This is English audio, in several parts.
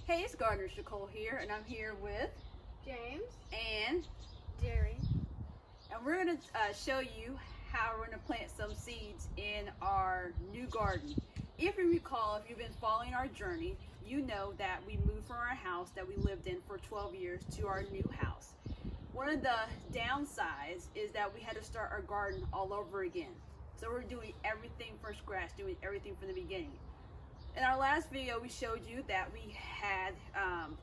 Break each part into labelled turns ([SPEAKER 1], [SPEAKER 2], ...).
[SPEAKER 1] Hey, it's Gardener Nicole here, and I'm here with
[SPEAKER 2] James,
[SPEAKER 1] and
[SPEAKER 2] Jerry.
[SPEAKER 1] we're going to show you how we're going to plant some seeds in our new garden. If you recall, if you've been following our journey, you know that we moved from our house that we lived in for 12 years to our new house. One of the downsides is that we had to start our garden all over again. So we're doing everything from scratch, doing everything from the beginning. In our last video, we showed you that we had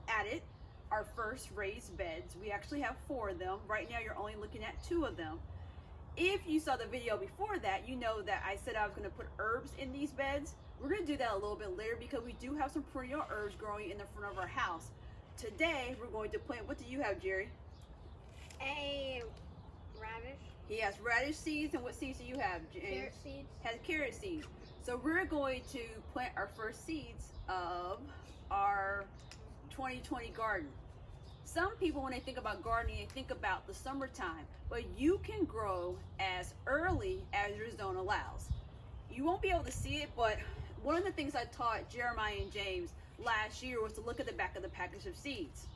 [SPEAKER 1] added our first raised beds. We actually have 4 of them. Right now, you're only looking at 2 of them. If you saw the video before that, you know that I said I was going to put herbs in these beds. We're going to do that a little bit later because we do have some perennial herbs growing in the front of our house. Today, we're going to plant, what do you have, Jerry?
[SPEAKER 2] A radish.
[SPEAKER 1] He has radish seeds, and what seeds do you have, James?
[SPEAKER 2] Carrot seeds.
[SPEAKER 1] Has carrot seeds. So we're going to plant our first seeds of our 2020 garden. Some people, when they think about gardening, they think about the summertime, but you can grow as early as your zone allows. You won't be able to see it, but one of the things I taught Jeremiah and James last year was to look at the back of the package of seeds.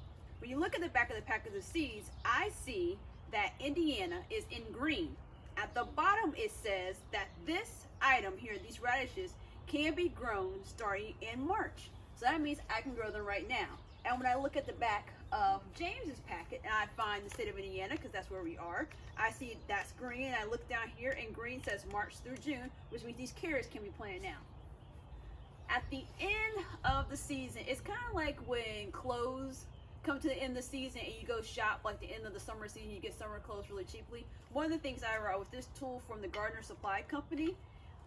[SPEAKER 1] When you look at the back of the package of seeds, I see that Indiana is in green. At the bottom, it says that this item here, these radishes, can be grown starting in March. So that means I can grow them right now. And when I look at the back of James's packet and I find the state of Indiana, because that's where we are, I see that's green. And I look down here and green says March through June, which means these carrots can be planted now. At the end of the season, it's kind of like when clothes come to the end of the season and you go shop like the end of the summer season, you get summer clothes really cheaply. One of the things I wrote with this tool from the Gardener Supply Company,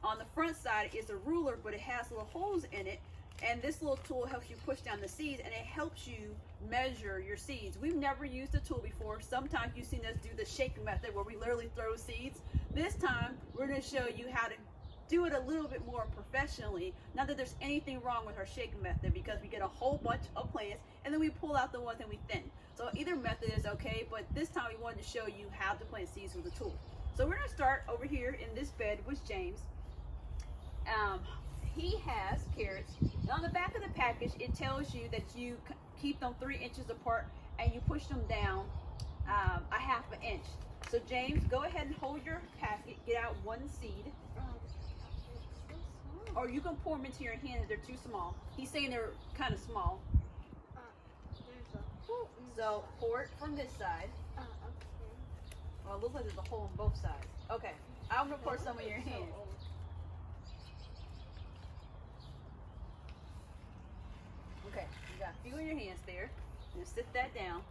[SPEAKER 1] on the front side is a ruler, but it has little holes in it, and this little tool helps you push down the seeds and it helps you measure your seeds. We've never used the tool before. Sometimes you've seen us do the shake method where we literally throw seeds. This time we're going to show you how to do it a little bit more professionally. Not that there's anything wrong with our shake method, because we get a whole bunch of plants and then we pull out the ones that we thin. So either method is okay, but this time we wanted to show you how to plant seeds with a tool. So we're going to start over here in this bed with James. He has carrots. Now on the back of the package, it tells you that you keep them 3 inches apart and you push them down a ½ inch. So James, go ahead and hold your packet, get out 1 seed. Or you can pour them into your hand if they're too small. He's saying they're kind of small. So pour it from this side. Well, it looks like there's a hole on both sides. Okay, I'm gonna pour some in your hand. Okay, you got a few in your hands there. Just sit that down.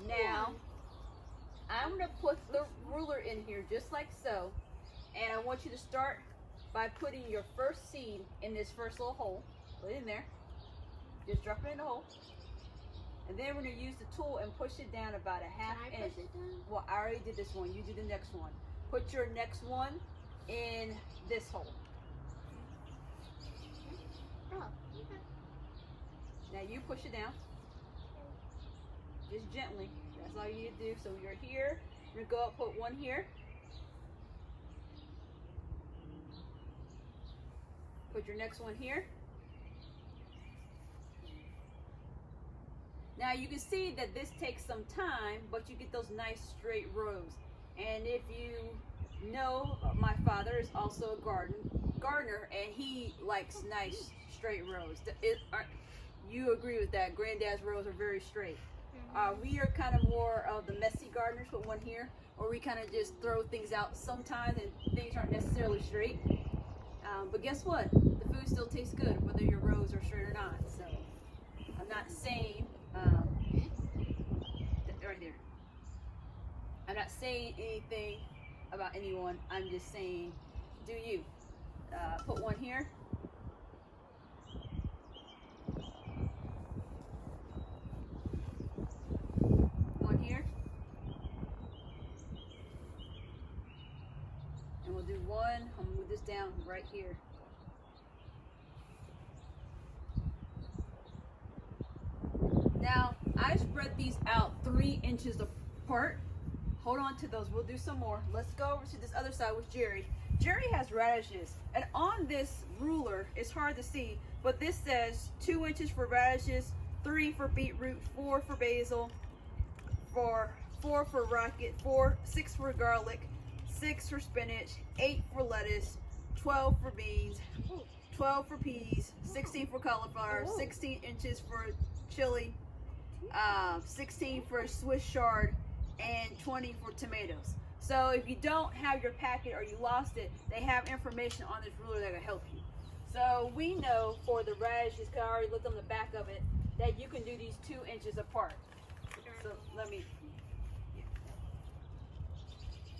[SPEAKER 1] Now, I'm gonna put the ruler in here just like so, and I want you to start by putting your first seed in this first little hole. Put it in there. Just drop it in the hole. And then we're going to use the tool and push it down about a ½ inch. Well, I already did this one. You do the next one. Put your next one in this hole.
[SPEAKER 2] Oh, okay.
[SPEAKER 1] Now you push it down. Just gently. That's all you need to do. So you're here. You're going to go up, put one here. Put your next one here. Now you can see that this takes some time, but you get those nice straight rows. And if you know, my father is also a gardener, and he likes nice straight rows. You agree with that? Granddad's rows are very straight. We are kind of more of the messy gardeners. Put one here, or we kind of just throw things out sometimes and things aren't necessarily straight. But guess what? The food still tastes good whether your rows are straight or not. So I'm not saying right there. I'm not saying anything about anyone. I'm just saying, do you? Put one here. One here. And we'll do one. I'm gonna move this down right here. Now, I spread these out 3 inches apart. Hold on to those. We'll do some more. Let's go over to this other side with Jerry. Jerry has radishes, and on this ruler, it's hard to see, but this says 2 inches for radishes, 3 for beetroot, 4 for basil, 4 for rocket, 6 for garlic, 6 for spinach, 8 for lettuce, 12 for beans, 12 for peas, 16 for cauliflower, 16 inches for chili, 16 for Swiss chard, and 20 for tomatoes. So if you don't have your packet or you lost it, they have information on this ruler that will help you. So we know for the radishes, because I already looked on the back of it, that you can do these 2 inches apart. So let me. Yeah.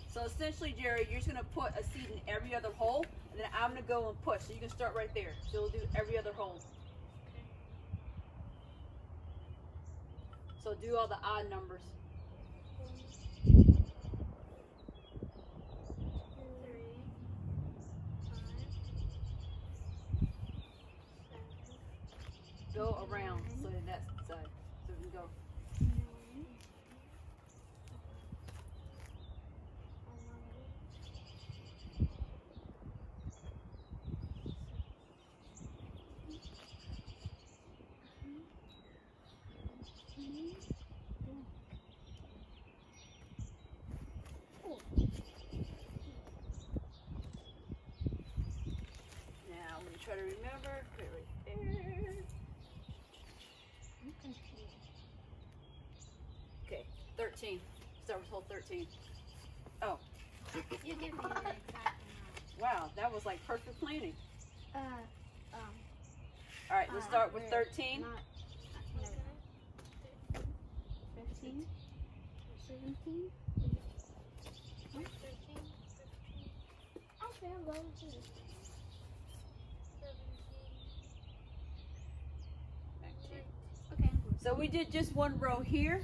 [SPEAKER 1] So essentially, Jerry, you're just gonna put a seed in every other hole, and then I'm gonna go and push. So you can start right there. So we'll do every other hole. So do all the odd numbers.
[SPEAKER 2] 3, 5, 7,
[SPEAKER 1] Go around so that's side. So we go.
[SPEAKER 2] 9,
[SPEAKER 1] Now I'm gonna try to remember. Put it right there. Okay, 13. Start with hole 13. Oh,
[SPEAKER 2] You give me the exact amount.
[SPEAKER 1] wow, that was like perfect planning.
[SPEAKER 2] Um,
[SPEAKER 1] All right, let's start with 13.
[SPEAKER 2] Not, 15, 17. Actually, I'm going to. Okay.
[SPEAKER 1] So we did just one row here,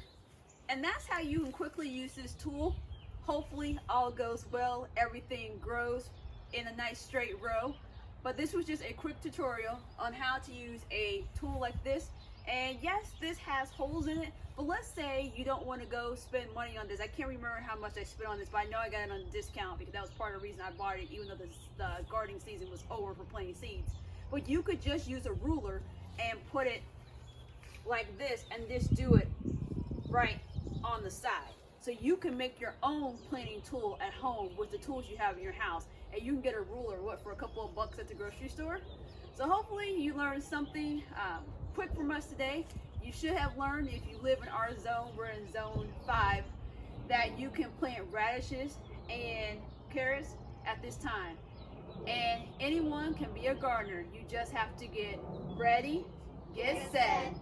[SPEAKER 1] and that's how you can quickly use this tool. Hopefully all goes well, everything grows in a nice straight row. But this was just a quick tutorial on how to use a tool like this. And yes, this has holes in it, but let's say you don't want to go spend money on this. I can't remember how much I spent on this, but I know I got it on discount because that was part of the reason I bought it, even though the gardening season was over for planting seeds. But you could just use a ruler and put it like this and just do it right on the side. So you can make your own planting tool at home with the tools you have in your house, and you can get a ruler for a couple of bucks at the grocery store. So hopefully you learned something quick from us today. You should have learned, if you live in our zone, we're in zone 5, that you can plant radishes and carrots at this time. And anyone can be a gardener. You just have to get ready, get set,